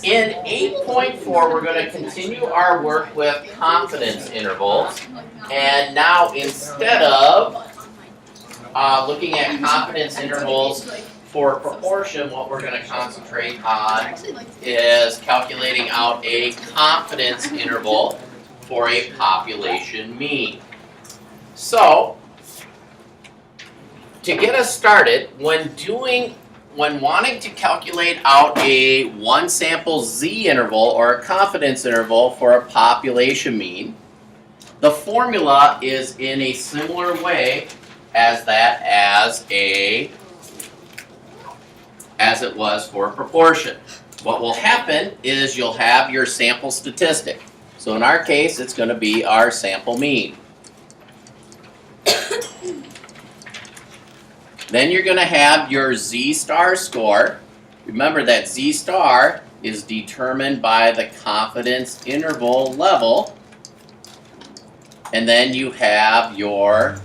In 8.4, we're going to continue our work with confidence intervals. And now instead of looking at confidence intervals for proportion, what we're going to concentrate on is calculating out a confidence interval for a population mean. So, to get us started, when wanting to calculate out a one sample z interval or a confidence interval for a population mean, the formula is in a similar way as it was for proportion. What will happen is you'll have your sample statistic. So in our case, it's going to be our sample mean. Then you're going to have your z star score. Remember that z star is determined by the confidence interval level. And then you have your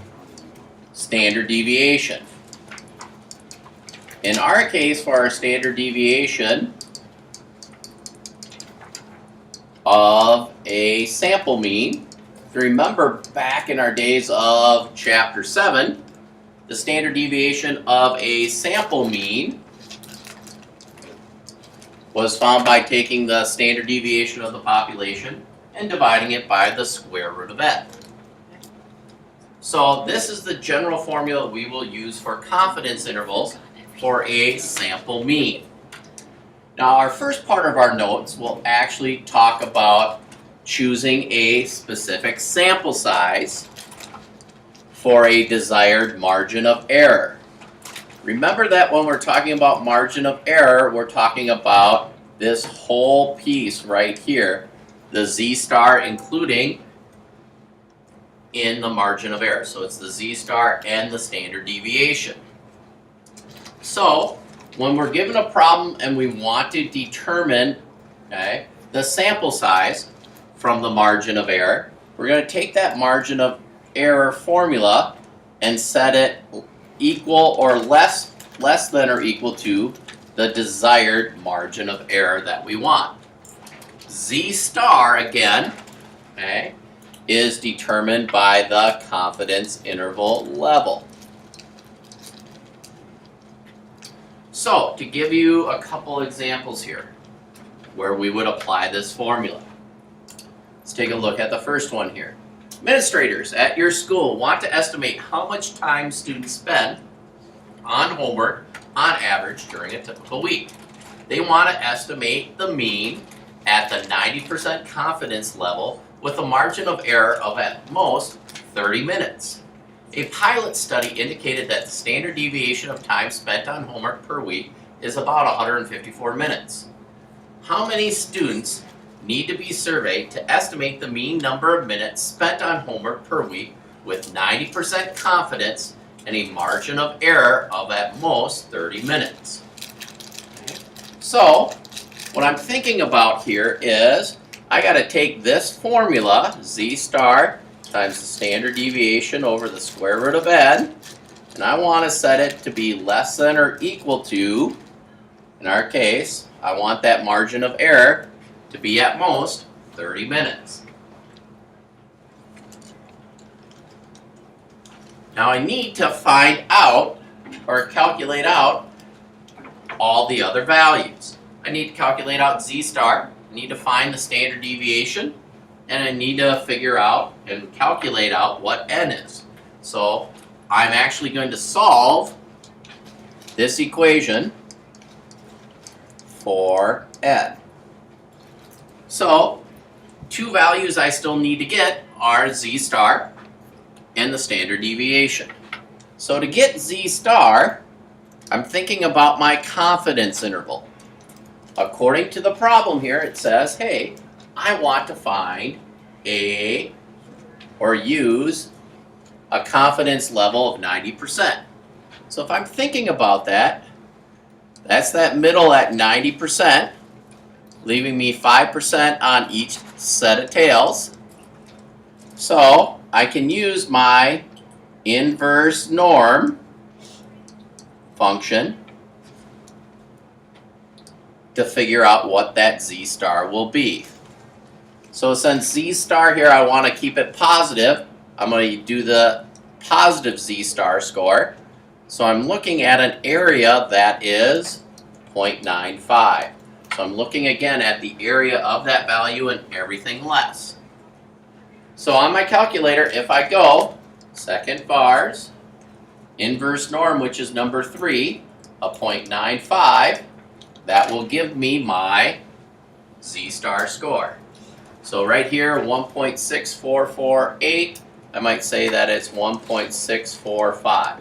standard deviation. In our case, for our standard deviation of a sample mean, if you remember back in our days of chapter 7, the standard deviation of a sample mean was found by taking the standard deviation of the population and dividing it by the square root of n. So this is the general formula we will use for confidence intervals for a sample mean. Now our first part of our notes will actually talk about choosing a specific sample size for a desired margin of error. Remember that when we're talking about margin of error, we're talking about this whole piece right here, the z star including in the margin of error. So it's the z star and the standard deviation. So when we're given a problem and we want to determine the sample size from the margin of error, we're going to take that margin of error formula and set it equal or less than or equal to the desired margin of error that we want. Z star again is determined by the confidence interval level. So to give you a couple examples here where we would apply this formula. Let's take a look at the first one here. Administrators at your school want to estimate how much time students spend on homework on average during a typical week. They want to estimate the mean at the 90% confidence level with a margin of error of at most 30 minutes. A pilot study indicated that the standard deviation of time spent on homework per week is about 154 minutes. How many students need to be surveyed to estimate the mean number of minutes spent on homework per week with 90% confidence and a margin of error of at most 30 minutes? So, what I'm thinking about here is I got to take this formula, z star times the standard deviation over the square root of n, and I want to set it to be less than or equal to, in our case, I want that margin of error to be at most 30 minutes. Now I need to find out or calculate out all the other values. I need to calculate out z star, I need to find the standard deviation, and I need to figure out and calculate out what n is. So I'm actually going to solve this equation for n. So, two values I still need to get are z star and the standard deviation. So to get z star, I'm thinking about my confidence interval. According to the problem here, it says, hey, I want to find use a confidence level of 90%. So if I'm thinking about that, that's that middle at 90%. Leaving me 5% on each set of tails. So I can use my inverse norm function to figure out what that z star will be. So since z star here, I want to keep it positive, I'm going to do the positive z star score. So I'm looking at an area that is 0.95. So I'm looking again at the area of that value and everything less. So on my calculator, if I go second bars, inverse norm, which is number 3, a 0.95, that will give me my z star score. So right here, 1.6448, I might say that it's 1.645.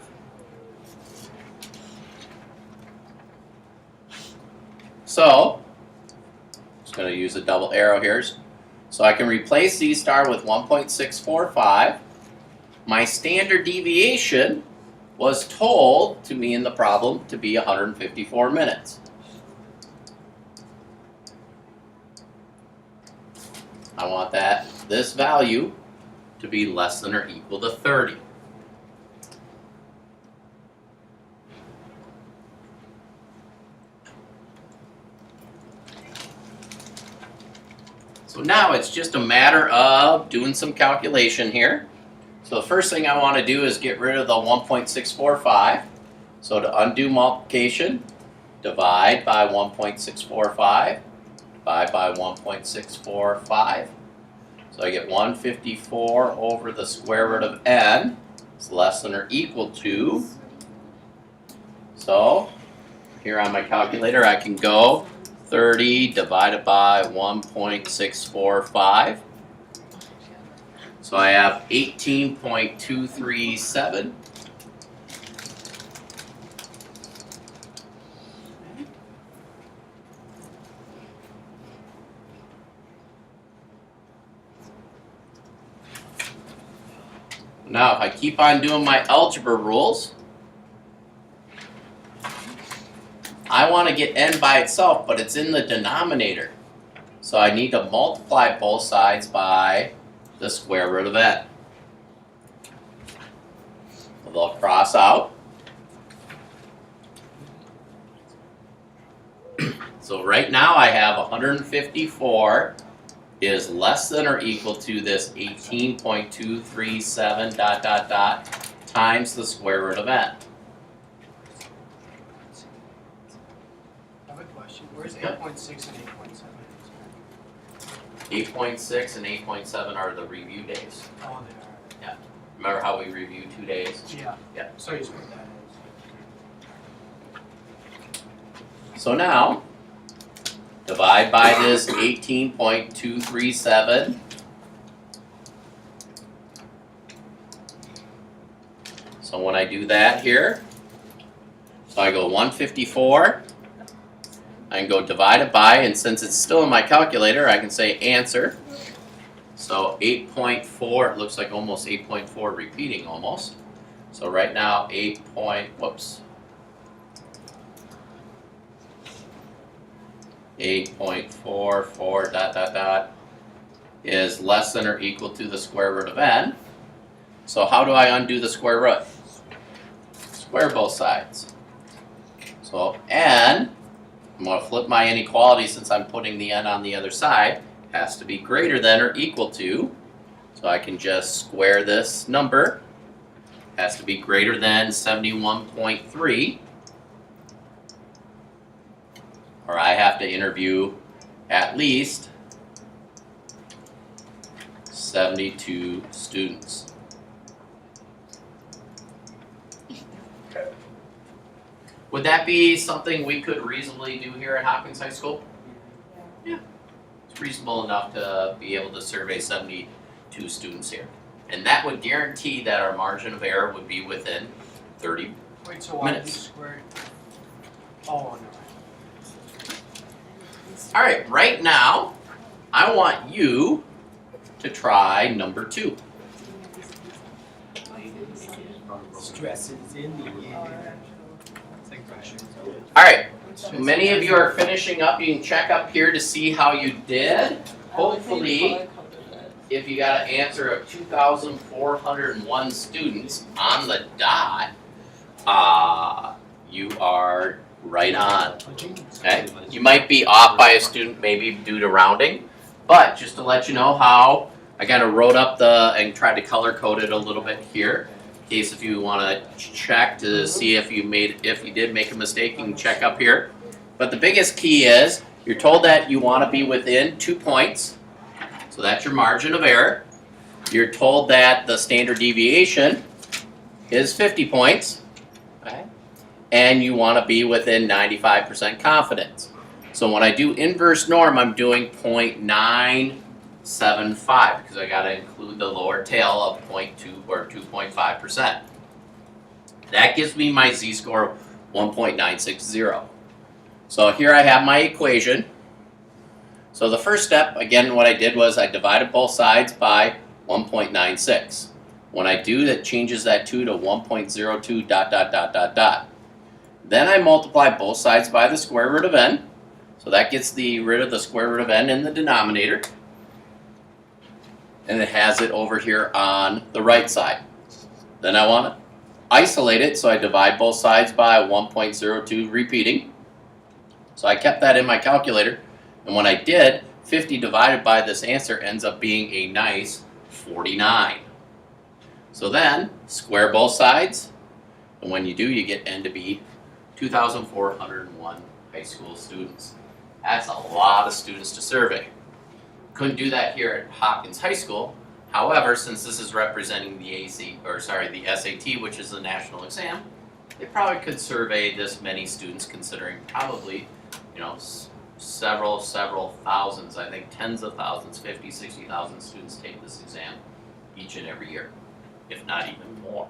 So, just going to use a double arrow here. So I can replace z star with 1.645. My standard deviation was told to me in the problem to be 154 minutes. I want this value to be less than or equal to 30. So now it's just a matter of doing some calculation here. So the first thing I want to do is get rid of the 1.645. So to undo multiplication, divide by 1.645, divide by 1.645. So I get 154 over the square root of n is less than or equal to. So here on my calculator I can go 30 divided by 1.645. So I have 18.237. Now if I keep on doing my algebra rules, I want to get n by itself, but it's in the denominator. So I need to multiply both sides by the square root of n. They'll cross out. So right now I have 154 is less than or equal to this 18.237 ... times the square root of n. I have a question. Where's 8.6 and 8.7? 8.6 and 8.7 are the review days. Oh, they are. Remember how we review 2 days? Yeah. Yeah. So you just put that in. So now, divide by this 18.237. So when I do that here, so I go 154, I can go divide it by, and since it's still in my calculator, I can say answer. So 8.4, it looks like almost 8.4 repeating almost. So right now 8.44 ... is less than or equal to the square root of n. So how do I undo the square root? Square both sides. So n, I'm going to flip my inequality since I'm putting the n on the other side, has to be greater than or equal to, so I can just square this number, has to be greater than 71.3, or I have to interview at least 72 students. Would that be something we could reasonably do here at Hopkins High School? Yeah. It's reasonable enough to be able to survey 72 students here. And that would guarantee that our margin of error would be within 30 Wait, so why minutes. did you square it? Oh, no. All right, right now, I want you to try number 2. Stress is in the air. It's like pressure. All right, many of you are finishing up. You can check up here to see how you did. Hopefully, if you got an answer of 2,401 students on the dot, you are right on. Okay? You might be off by a student maybe due to rounding, but just to let you know how I kind of wrote up and tried to color code it a little bit here. In case if you want to check to see if you did make a mistake, you can check up here. But the biggest key is you're told that you want to be within 2 points. So that's your margin of error. You're told that the standard deviation is 50 points. Okay? And you want to be within 95% confidence. So when I do inverse norm, I'm doing 0.975 because I got to include the lower tail of 0.2 or 2.5%. That gives me my z-score of 1.960. So here I have my equation. So the first step, again, what I did was I divided both sides by 1.96. When I do, that changes that 2 to 1.02 ... Then I multiply both sides by the square root of n. So that gets rid of the square root of n in the denominator. And it has it over here on the right side. Then I want to isolate it, so I divide both sides by 1.02 repeating. So I kept that in my calculator. And when I did, 50 divided by this answer ends up being a nice 49. So then, square both sides. And when you do, you get n to be 2,401 high school students. That's a lot of students to survey. Couldn't do that here at Hopkins High School. However, since this is representing the SAT, which is the national exam, they probably could survey this many students, considering probably, several thousands, I think tens of thousands, 50, 60,000 students take this exam each and every year, if not even more.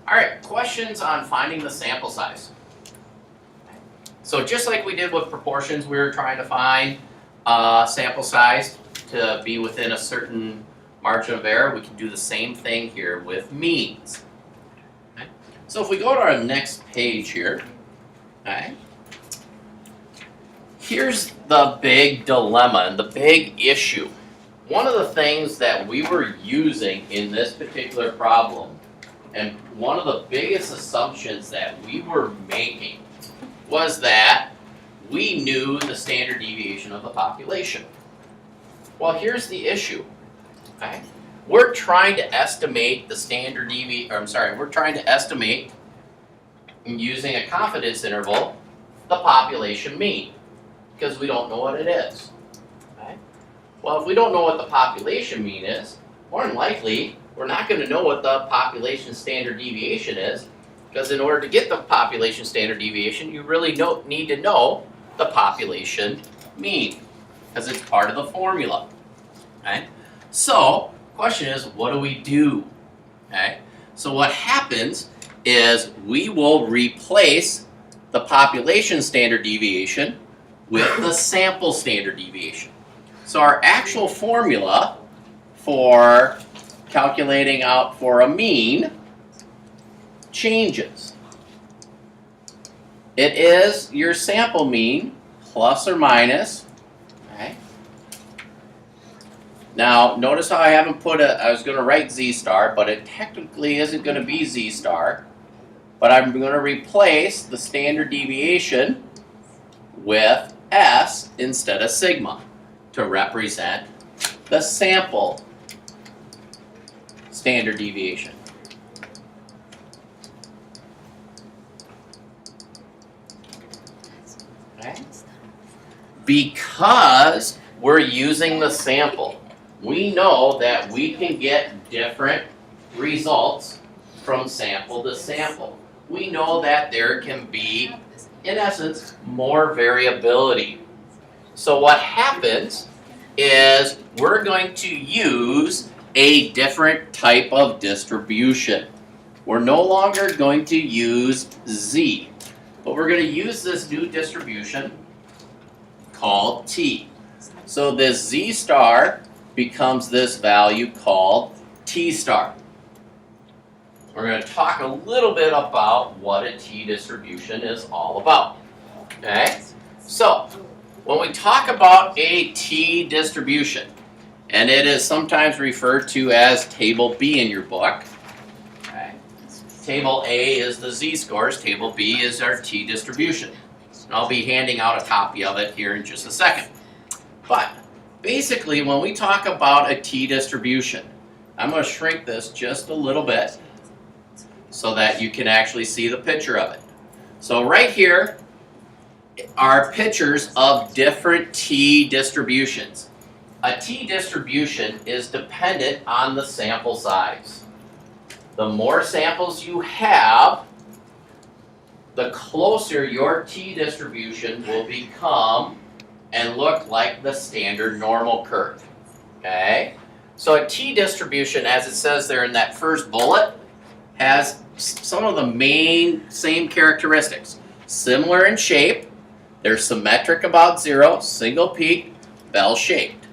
All right, questions on finding the sample size. So just like we did with proportions, we were trying to find sample size to be within a certain margin of error. We can do the same thing here with means. Okay. So if we go to our next page here, okay, here's the big dilemma and the big issue. One of the things that we were using in this particular problem, and one of the biggest assumptions that we were making, was that we knew the standard deviation of the population. Well, here's the issue. Okay? We're trying to estimate the standard we're trying to estimate, using a confidence interval, the population mean, because we don't know what it is. Okay? Well, if we don't know what the population mean is, more than likely, we're not going to know what the population standard deviation is, because in order to get the population standard deviation, you really need to know the population mean, because it's part of the formula. Okay? So, question is, what do we do? Okay? So what happens is we will replace the population standard deviation with the sample standard deviation. So our actual formula for calculating out for a mean changes. It is your sample mean plus or minus. Okay. Now notice how I haven't put I was going to write z star, but it technically isn't going to be z star. But I'm going to replace the standard deviation with s instead of sigma to represent the sample standard deviation. Okay? Because we're using the sample, we know that we can get different results from sample to sample. We know that there can be, in essence, more variability. So what happens is we're going to use a different type of distribution. We're no longer going to use z, but we're going to use this new distribution called t. So this z star becomes this value called t star. We're going to talk a little bit about what a t distribution is all about. Okay? So, when we talk about a t distribution, and it is sometimes referred to as table B in your book, okay, Table A is the z-scores, table B is our t-distribution. And I'll be handing out a copy of it here in just a second. But basically, when we talk about a t-distribution, I'm going to shrink this just a little bit so that you can actually see the picture of it. So right here are pictures of different t-distributions. A t-distribution is dependent on the sample size. The more samples you have, the closer your t-distribution will become and look like the standard normal curve. Okay? So a t-distribution, as it says there in that first bullet, has some of the same characteristics. Similar in shape, they're symmetric about 0, single peak, bell-shaped.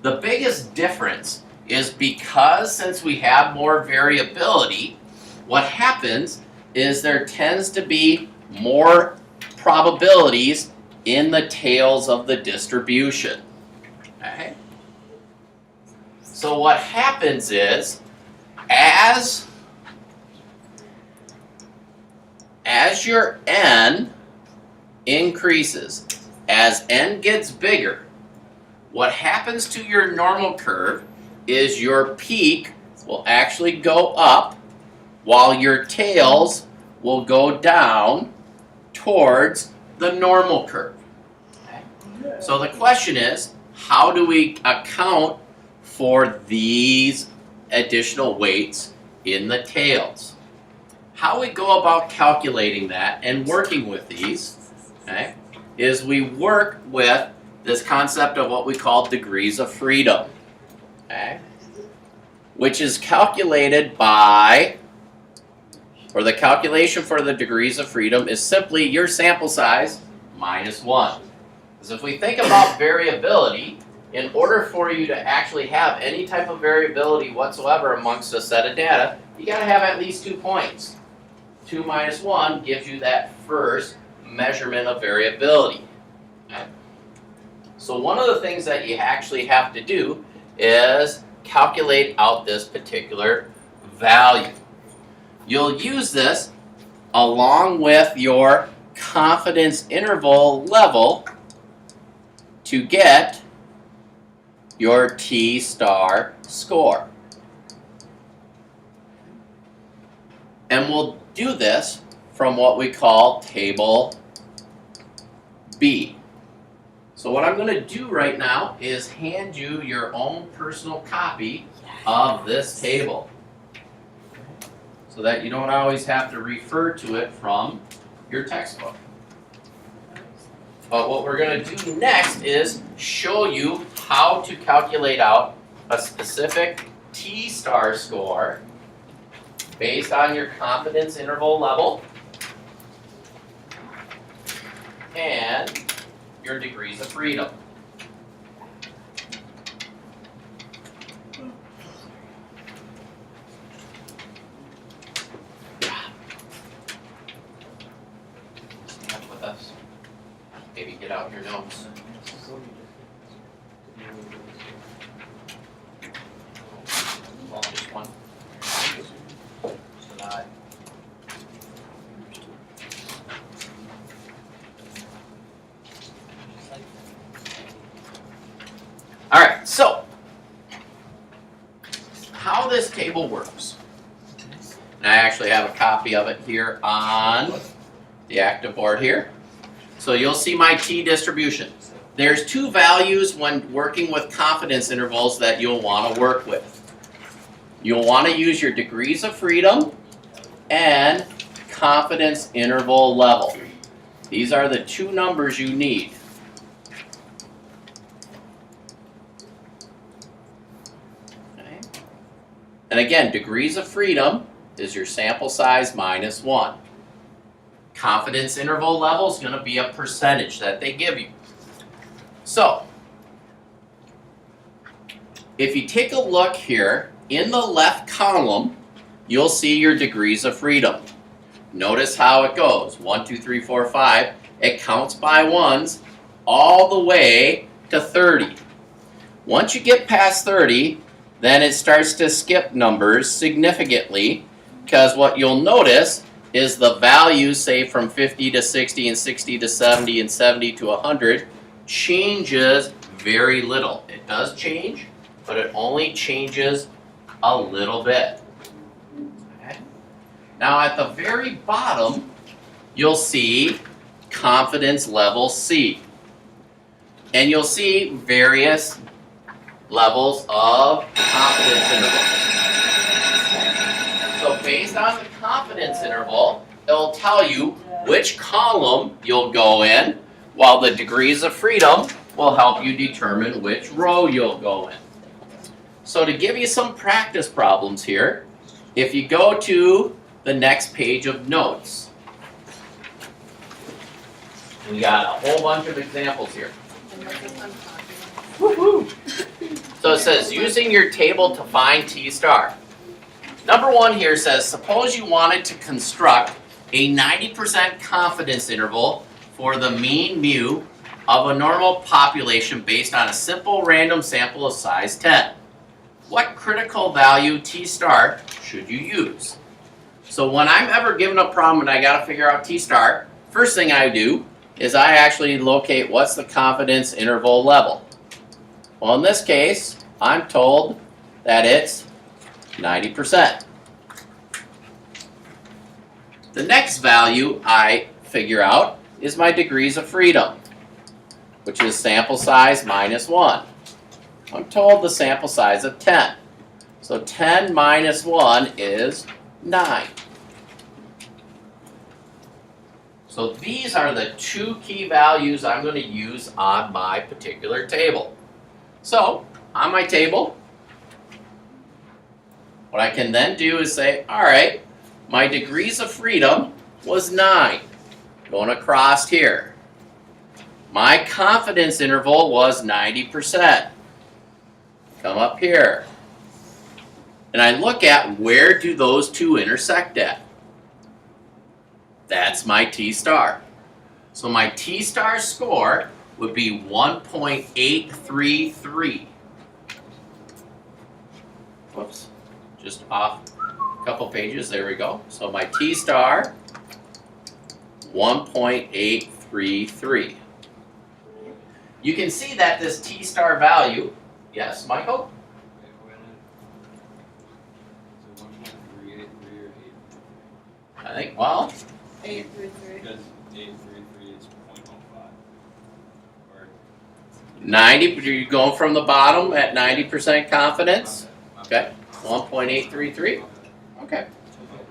The biggest difference is because since we have more variability, what happens is there tends to be more probabilities in the tails of the distribution. Okay? So what happens is, as your n increases, as n gets bigger, what happens to your normal curve is your peak will actually go up while your tails will go down towards the normal curve. Okay? So the question is, how do we account for these additional weights in the tails? How we go about calculating that and working with these, okay, is we work with this concept of what we call degrees of freedom, okay, which is calculated by, or the calculation for the degrees of freedom is simply your sample size minus 1. Because if we think about variability, in order for you to actually have any type of variability whatsoever amongst a set of data, you got to have at least 2 points. 2 minus 1 gives you that first measurement of variability. Okay? So one of the things that you actually have to do is calculate out this particular value. You'll use this along with your confidence interval level to get your t-star score. And we'll do this from what we call table B. So what I'm going to do right now is hand you your own personal copy of this table, so that you don't always have to refer to it from your textbook. But what we're going to do next is show you how to calculate out a specific t-star score based on your confidence interval level and your degrees of freedom. Stand with us. Maybe get out your notes. Well, just one. All right, so how this table works. And I actually have a copy of it here on the active board here. So you'll see my t-distribution. There's 2 values when working with confidence intervals that you'll want to work with. You'll want to use your degrees of freedom and confidence interval level. These are the 2 numbers you need. Okay. And again, degrees of freedom is your sample size minus 1. Confidence interval level is going to be a percentage that they give you. So, if you take a look here, in the left column, you'll see your degrees of freedom. Notice how it goes. 1, 2, 3, 4, 5. It counts by ones all the way to 30. Once you get past 30, then it starts to skip numbers significantly because what you'll notice is the values, say from 50 to 60 and 60 to 70 and 70 to 100, changes very little. It does change, but it only changes a little bit. Okay. Now at the very bottom, you'll see confidence level C. And you'll see various levels of confidence intervals. So based on the confidence interval, it'll tell you which column you'll go in, while the degrees of freedom will help you determine which row you'll go in. So to give you some practice problems here, if you go to the next page of notes, we got a whole bunch of examples here. Woohoo! So it says, using your table to find T star. Number one here says, suppose you wanted to construct a 90% confidence interval for the mean mu of a normal population based on a simple random sample of size 10. What critical value T star should you use? So when I'm ever given a problem and I got to figure out T star, first thing I do is I actually locate what's the confidence interval level. Well, in this case, I'm told that it's 90%. The next value I figure out is my degrees of freedom, which is sample size minus 1. I'm told the sample size of 10. So 10 minus 1 is 9. So these are the two key values I'm going to use on my particular table. So on my table, what I can then do is say, all right, my degrees of freedom was 9, going across here. My confidence interval was 90%. Come up here. And I look at where do those two intersect at. That's my T star. So my T star score would be 1.833. Whoops, just off a couple pages, there we go. So my T star, 1.833. You can see that this T star value, yes, Michael? I think, well, 833. Because 833 is 0.05. Or 90, you're going from the bottom at 90% confidence. Okay, 1.833. Okay,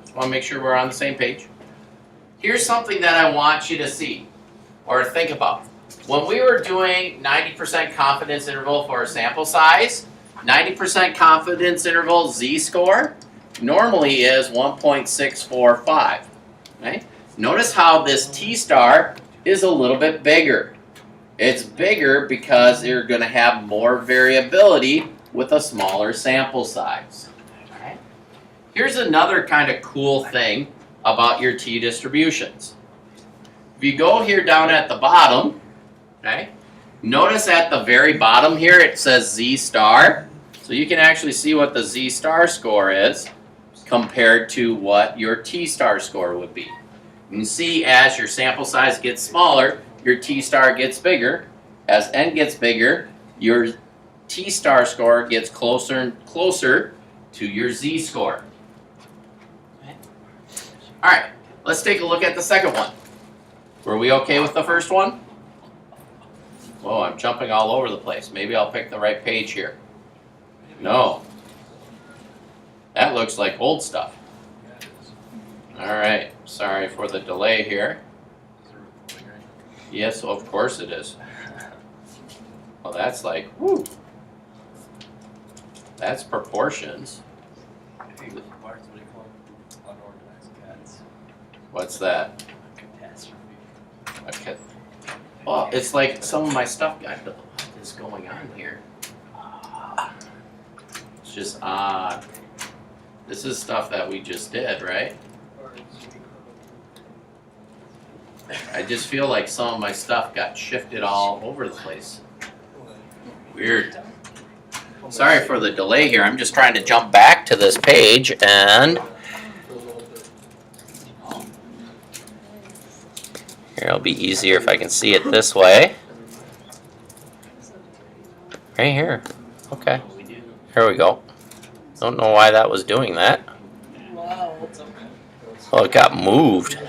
just want to make sure we're on the same page. Here's something that I want you to see or think about. When we were doing 90% confidence interval for a sample size, 90% confidence interval z-score normally is 1.645. Okay? Notice how this T star is a little bit bigger. It's bigger because you're going to have more variability with a smaller sample size. Alright? Here's another kind of cool thing about your T distributions. If you go here down at the bottom, okay, notice at the very bottom here it says Z star. So you can actually see what the Z star score is compared to what your T star score would be. You can see as your sample size gets smaller, your T star gets bigger. As n gets bigger, your T star score gets closer and closer to your Z score. Okay. All right, let's take a look at the second one. Were we okay with the first one? Whoa, I'm jumping all over the place. Maybe I'll pick the right page here. No. That looks like old stuff. All right, sorry for the delay here. Yes, of course it is. Well, that's like, whoo. That's proportions. What's that? Okay. Well, it's like some of my stuff got, what is going on here? It's just odd. This is stuff that we just did, right? I just feel like some of my stuff got shifted all over the place. Weird. Sorry for the delay here. I'm just trying to jump back to this page and Here, it'll be easier if I can see it this way. Right here. Okay. Here we go. Don't know why that was doing that. Oh, it got moved.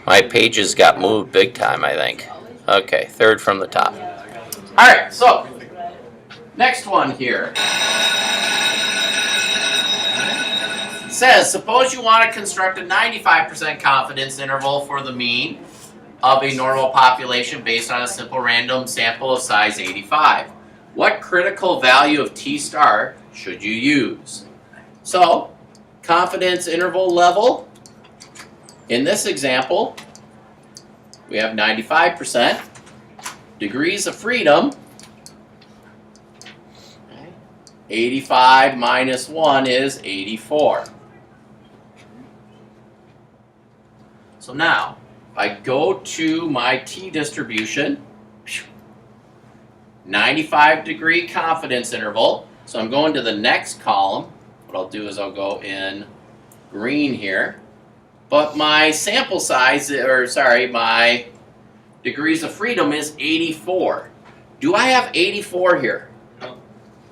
My pages got moved big time, I think. Okay, third from the top. Alright, so next one here. It says, suppose you want to construct a 95% confidence interval for the mean of a normal population based on a simple random sample of size 85. What critical value of T star should you use? So, confidence interval level, in this example, we have 95%. Degrees of freedom, 85 minus 1 is 84. So now, if I go to my T distribution, 95 degree confidence interval, so I'm going to the next column. What I'll do is I'll go in green here, but my sample size, my degrees of freedom is 84. Do I have 84 here? No.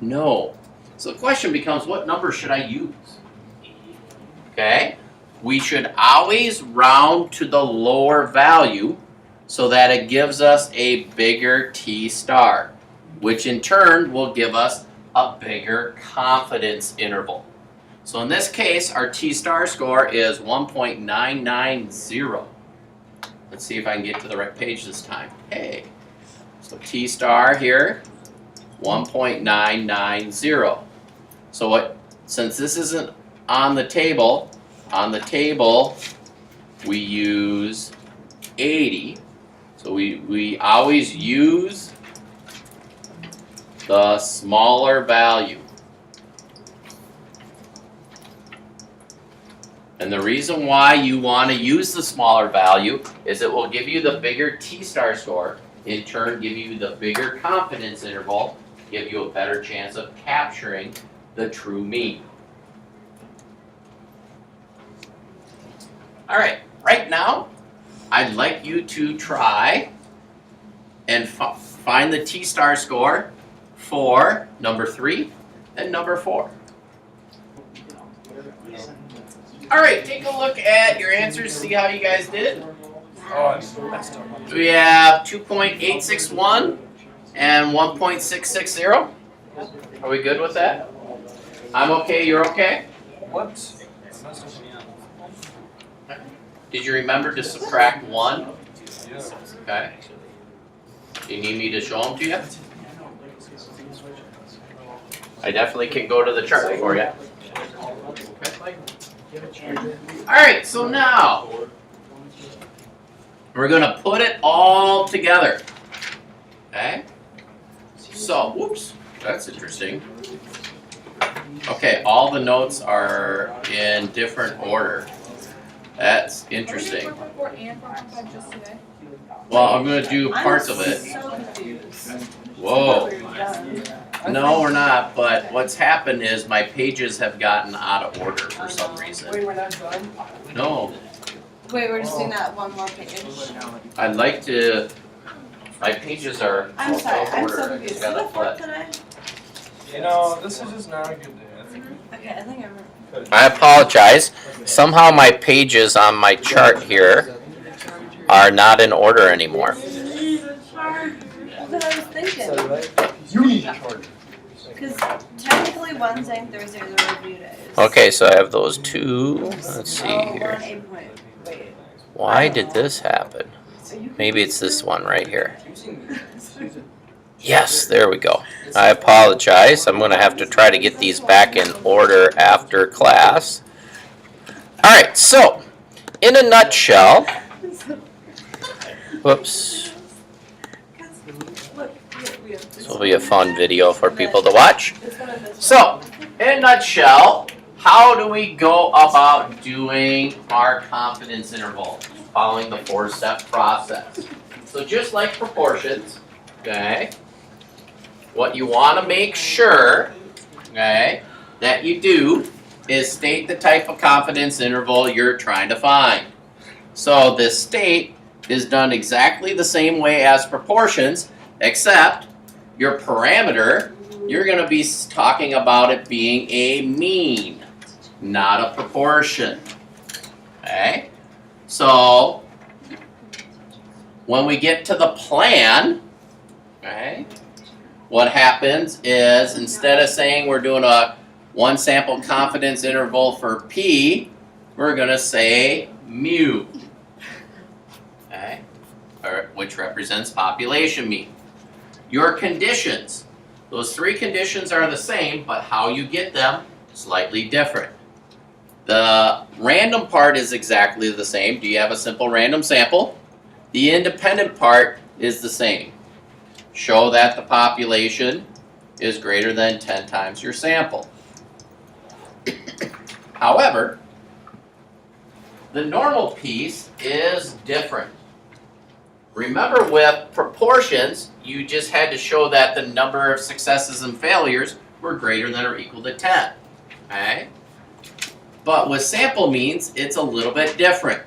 No. So the question becomes, what number should I use? Okay, we should always round to the lower value so that it gives us a bigger T star, which in turn will give us a bigger confidence interval. So in this case, our T star score is 1.990. Let's see if I can get to the right page this time. Hey, so T star here, 1.990. So since this isn't on the table we use 80. So we always use the smaller value. And the reason why you want to use the smaller value is it will give you the bigger T star score, in turn give you the bigger confidence interval, give you a better chance of capturing the true mean. Alright, right now, I'd like you to try and find the T star score for number 3 and number 4. Alright, take a look at your answers, see how you guys did. We have 2.861 and 1.660. Are we good with that? I'm okay, you're okay? What? Did you remember to subtract 1? Yeah. Okay. Do you need me to show them to you? I definitely can go to the chart for you. Alright, so now we're going to put it all together. Okay? So, whoops, that's interesting. Okay, all the notes are in different order. That's interesting. Well, I'm going to do parts of it. Whoa. No, we're not, but what's happened is my pages have gotten out of order for some reason. Wait, we're not done? No, Wait, we're just doing that one more page. I'd like to, my pages are I'm out sorry, of I'm order. so I confused. gotta Did I flip flip. today? You know, this is just not a good day. I think Okay, I think I remember. I apologize. Somehow my pages on my chart here are not in order anymore. That's what I was thinking. you need a charger. Because technically Wednesday and Thursday are the review days. Okay, so I have those two. Let's see Oh, we're here. on 8 wait. Why did this happen? Maybe it's this one right here. Yes, there we go. I apologize. I'm going to have to try to get these back in order after class. All right, so in a nutshell, whoops, this will be a fun video for people to watch. So, in a nutshell, how do we go about doing our confidence interval? Following the 4-step process. So just like proportions, okay, what you want to make sure, okay, that you do is state the type of confidence interval you're trying to find. So this state is done exactly the same way as proportions, except your parameter, you're going to be talking about it being a mean, not a proportion. Okay? So when we get to the plan, okay, what happens is instead of saying we're doing a one sample confidence interval for P, we're going to say mu, okay, which represents population mean. Your conditions, those three conditions are the same, but how you get them, slightly different. The random part is exactly the same. Do you have a simple random sample? The independent part is the same. Show that the population is greater than 10 times your sample. However, the normal piece is different. Remember with proportions, you just had to show that the number of successes and failures were greater than or equal to 10. Okay? But with sample means, it's a little bit different.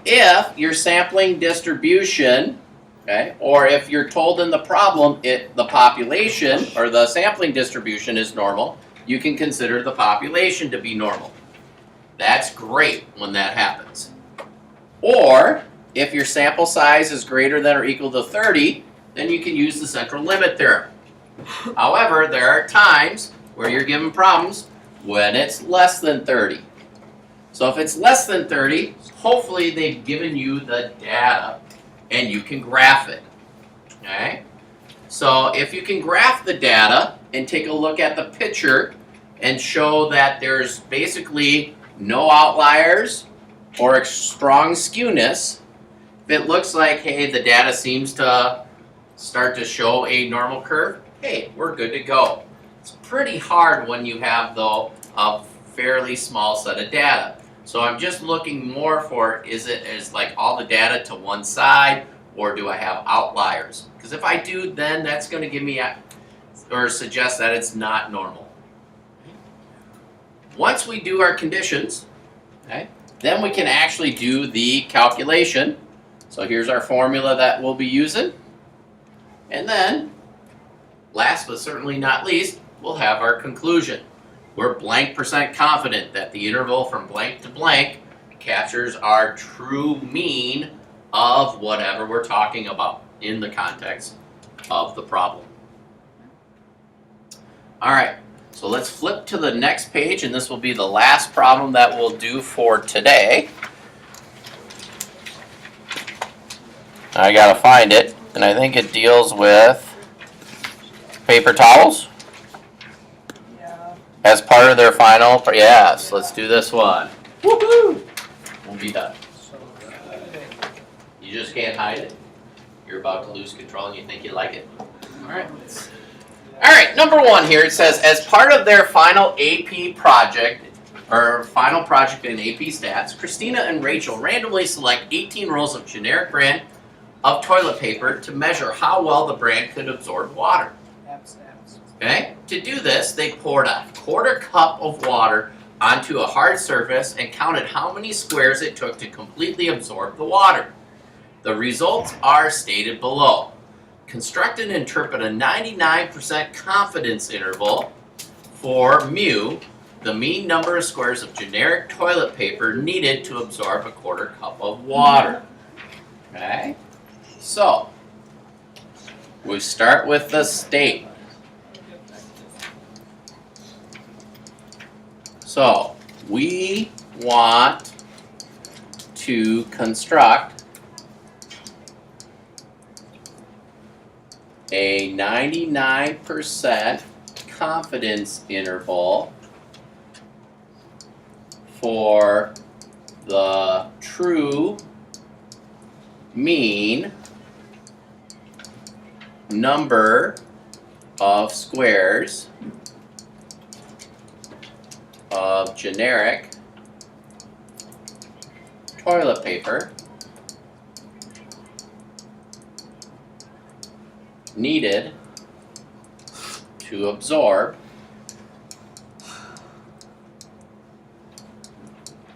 If your sampling distribution, okay, or if you're told in the problem the population or the sampling distribution is normal, you can consider the population to be normal. That's great when that happens. Or if your sample size is greater than or equal to 30, then you can use the central limit theorem. However, there are times where you're given problems when it's less than 30. So if it's less than 30, hopefully they've given you the data and you can graph it. Okay? So if you can graph the data and take a look at the picture and show that there's basically no outliers or strong skewness, if it looks like, hey, the data seems to start to show a normal curve, hey, we're good to go. It's pretty hard when you have, though, a fairly small set of data. So I'm just looking more for, is like all the data to one side, or do I have outliers? Because if I do, then that's going to give me or suggest that it's not normal. Once we do our conditions, okay, then we can actually do the calculation. So here's our formula that we'll be using. And then, last but certainly not least, we'll have our conclusion. We're blank % confident that the interval from blank to blank captures our true mean of whatever we're talking about in the context of the problem. All right, so let's flip to the next page, and this will be the last problem that we'll do for today. I gotta find it, and I think it deals with paper towels. As part of their final, yes, let's do this one. Woohoo! We'll be done. You just can't hide it. You're about to lose control and you think you like it. Alright. Alright, number one here, it says, as part of their final AP project, or final project in AP Stats, Christina and Rachel randomly select 18 rolls of generic brand of toilet paper to measure how well the brand could absorb water. Okay? To do this, they poured a quarter cup of water onto a hard surface and counted how many squares it took to completely absorb the water. The results are stated below. Construct and interpret a 99% confidence interval for mu, the mean number of squares of generic toilet paper needed to absorb a quarter cup of water. Okay? So, we start with the state. So, we want to construct a 99% confidence interval for the true mean number of squares of generic toilet paper needed to absorb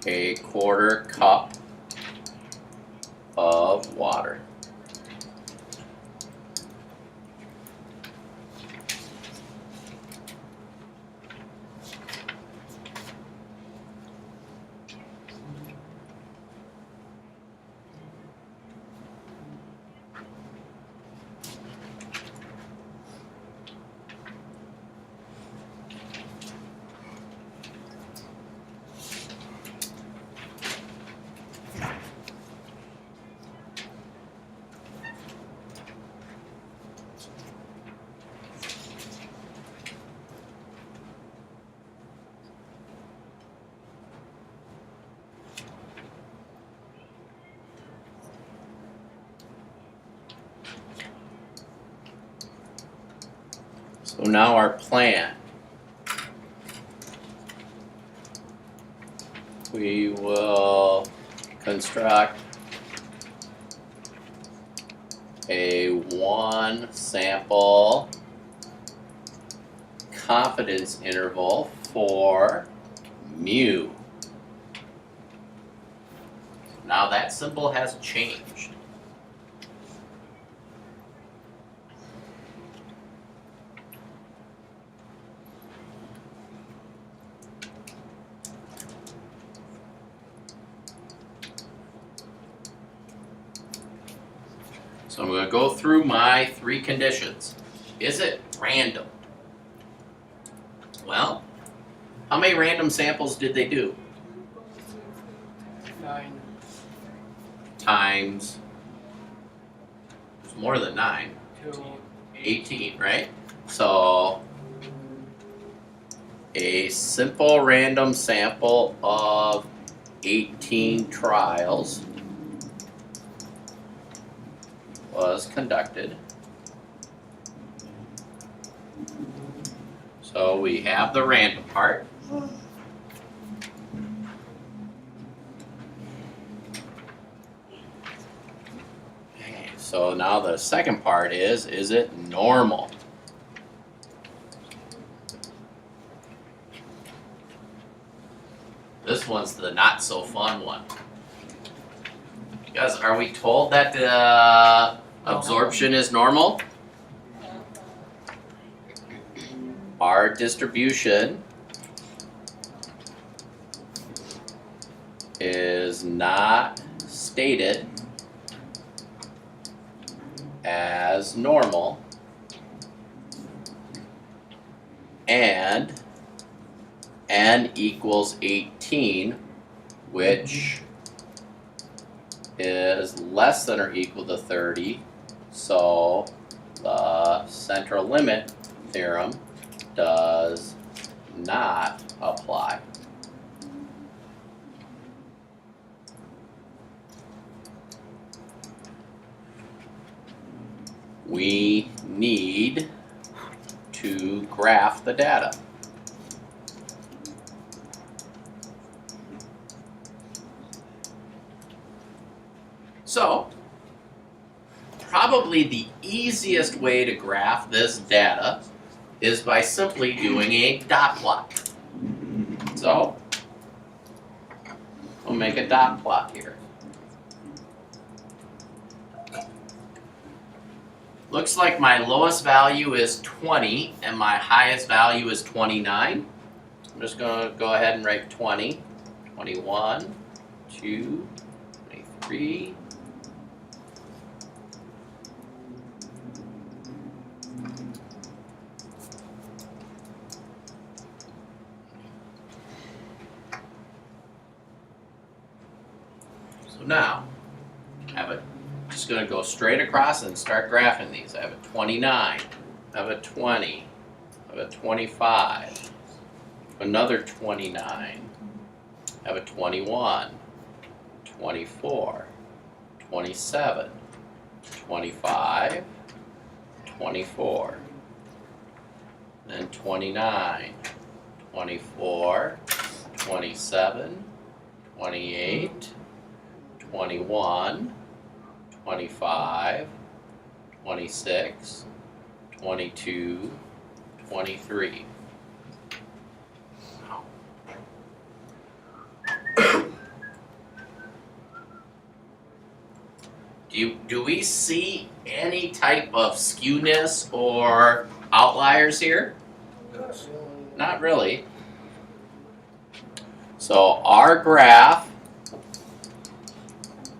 a quarter cup water. So now our plan. We will construct a one sample confidence interval for mu. Now that symbol has changed. So I'm going to go through my three conditions. Is it random? Well, how many random samples did they do? 9. Times, it's more than 9, 2. 18, right? So a simple random sample of 18 trials was conducted. So we have the random part. Okay, so now the second part is it normal? This one's the not so fun one. Guys, are we told that the absorption is normal? Our distribution is not stated as normal, and n equals 18, which is less than or equal to 30, so the central limit theorem does not apply. We need to graph the data. So, probably the easiest way to graph this data is by simply doing a dot plot. So, we'll make a dot plot here. Looks like my lowest value is 20 and my highest value is 29. I'm just going to go ahead and write 20, 21, 2, 23, so now, just going to go straight across and start graphing these. I have a 29, I have a 20, I have a 25, another 29, I have a 21, 24, 27, 25, 24, then 29, 24, 27, 28, 21, 25, 26, 22, 23. Do we see any type of skewness or outliers here? Not really. So our graph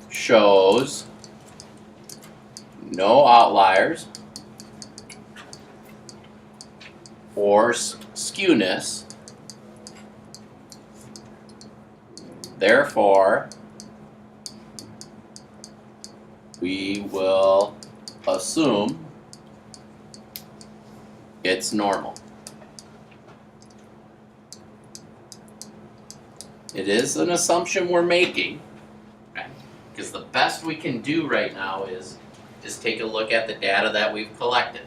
shows no outliers or skewness. Therefore, we will assume it's normal. It is an assumption we're making, okay? Because the best we can do right now is take a look at the data that we've collected.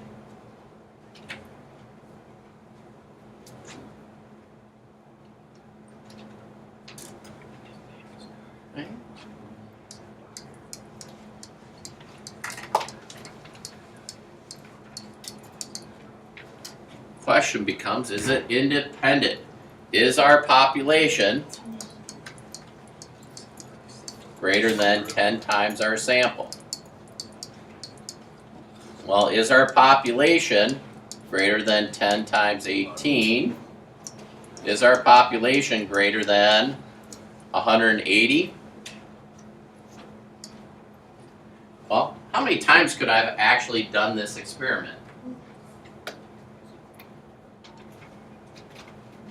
Okay. Question becomes, is it independent? Is our population greater than 10 times our sample? Well, is our population greater than 10 times 18? Is our population greater than 180? Well, how many times could I have actually done this experiment?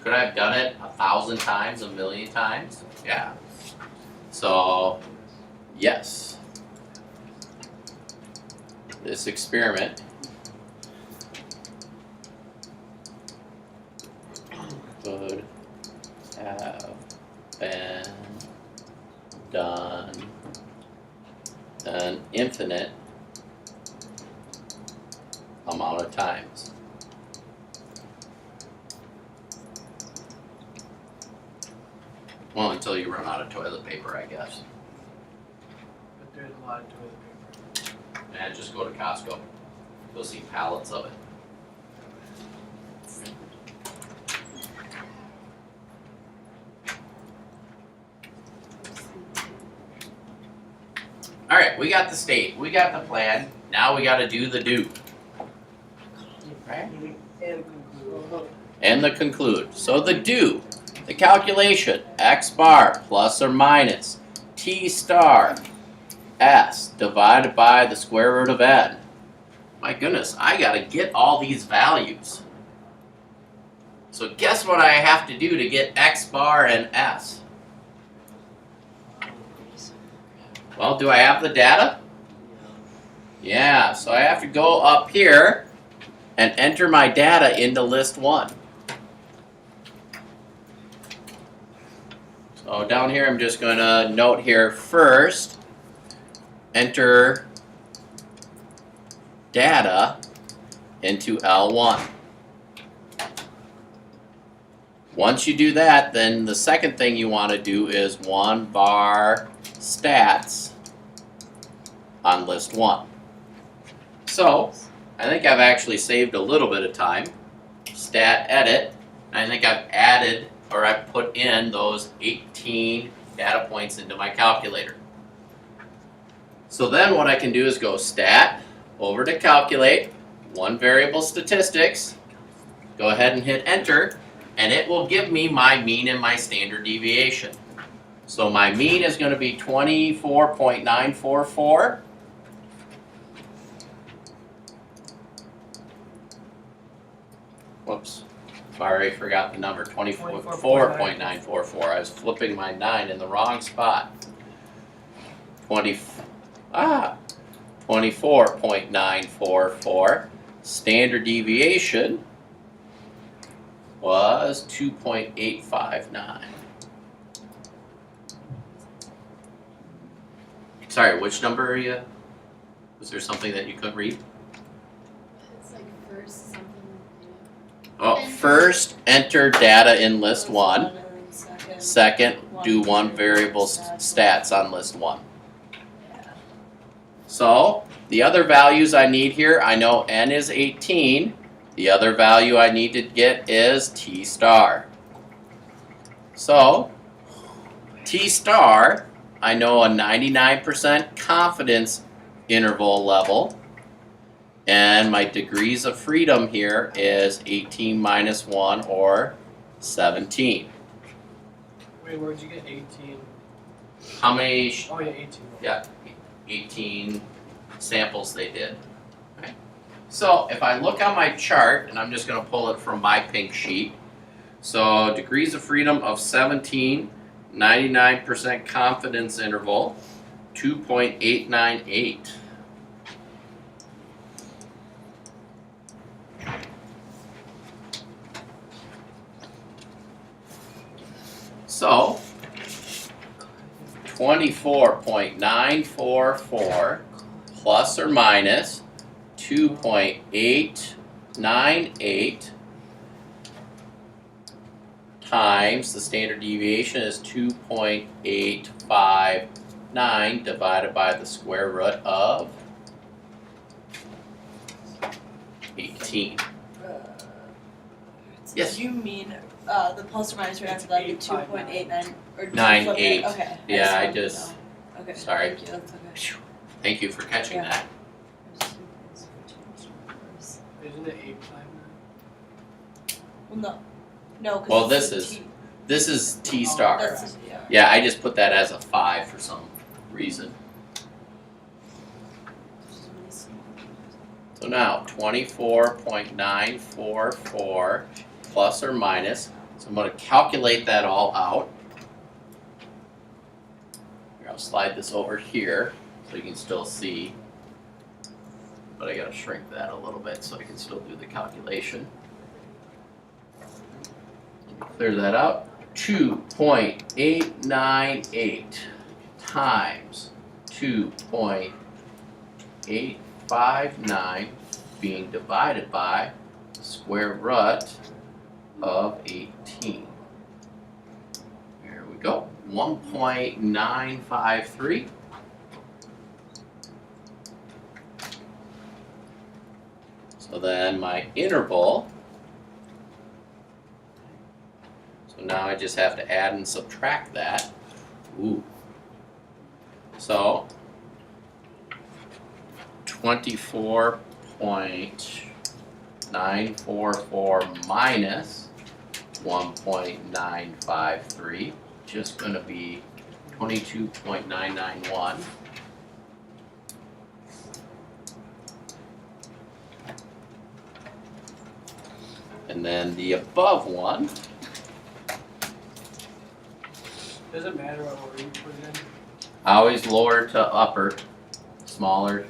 Could I have done it 1,000 times, 1,000,000 times? Yeah. So, yes. This experiment could have been done an infinite amount of times. Well, until you run out of toilet paper, I guess. But there's a lot of toilet paper. And just go to Costco. You'll see pallets of it. Alright, we got the state, we got the plan, now we gotta do the do. Right? And the conclude. So the do, the calculation, x bar plus or minus t star s divided by the square root of n. My goodness, I gotta get all these values. So guess what I have to do to get x bar and s? Well, do I have the data? Yeah, so I have to go up here and enter my data into list 1. So down here I'm just going to note here first, enter data into L1. Once you do that, then the second thing you want to do is 1 bar stats on list 1. So I think I've actually saved a little bit of time. Stat edit. I think I've added, or I've put in those 18 data points into my calculator. So then what I can do is go stat, over to calculate, 1 variable statistics, go ahead and hit enter, and it will give me my mean and my standard deviation. So my mean is going to be 24.944. Whoops, I already forgot the number, 24.944. I was flipping my 9 in the wrong spot. 24.944. Standard deviation was 2.859. Sorry, which number are you? Was there something that you couldn't read? It's like first something. Oh, first enter data in list 1. Second, do 1 variable stats on list 1. So, the other values I need here, I know n is 18. The other value I need to get is t star. So, t star, I know a 99% confidence interval level. And my degrees of freedom here is 18 minus 1 or 17. Wait, where'd you get 18? How many? Oh yeah, 18. Yeah, 18 samples they did. Okay. So if I look on my chart, and I'm just going to pull it from my pink sheet. So degrees of freedom of 17, 99% confidence interval, 2.898. So 24.944 plus or minus 2.898 times the standard deviation is 2.859 divided by the square root of 18. Yes. Do you mean the plus or minus right after that, the 2.89 or 9.8. Okay. Yeah, I wanted to just- know. Okay. sorry. Thank you. That's okay. Thank you for catching Yeah. that. Isn't it 859? Well, no. No, because Well, this is T star. That's yeah. Yeah, I just put that as a 5 for some reason. So now 24.944 plus or minus. So I'm going to calculate that all out. Here, I'll slide this over here so you can still see. But I got to shrink that a little bit so I can still do the calculation. Clear that out. 2.898 times 2.859 being divided by the square root of 18. There we go. 1.953. So then my interval. So now I just have to add and subtract that. Ooh. So 24.944 minus 1.953, just going to be 22.991. And then the above one, Does it matter what order you put it in? I always lower to upper, smaller.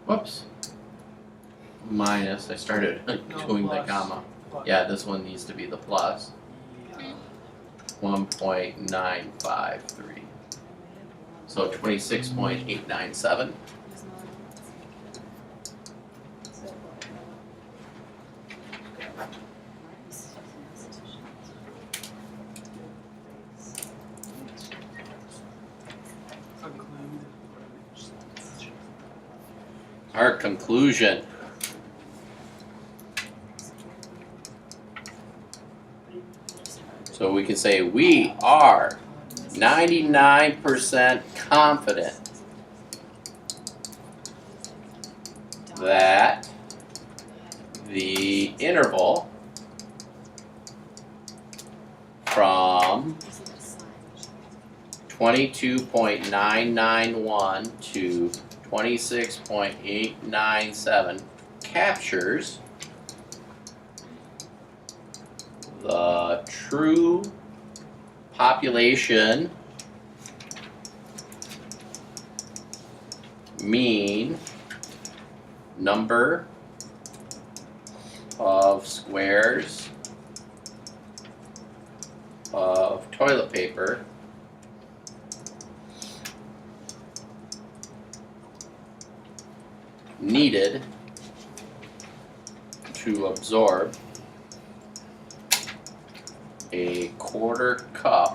Whoops. Minus, I started doing the plus. comma. Plus. Yeah, this one needs to be the plus. Yeah. 1.953. So 26.897. Our conclusion. So we can say we are 99% confident that the interval from 22.991 to 26.897 captures the true population mean number of squares of toilet paper needed to absorb a quarter cup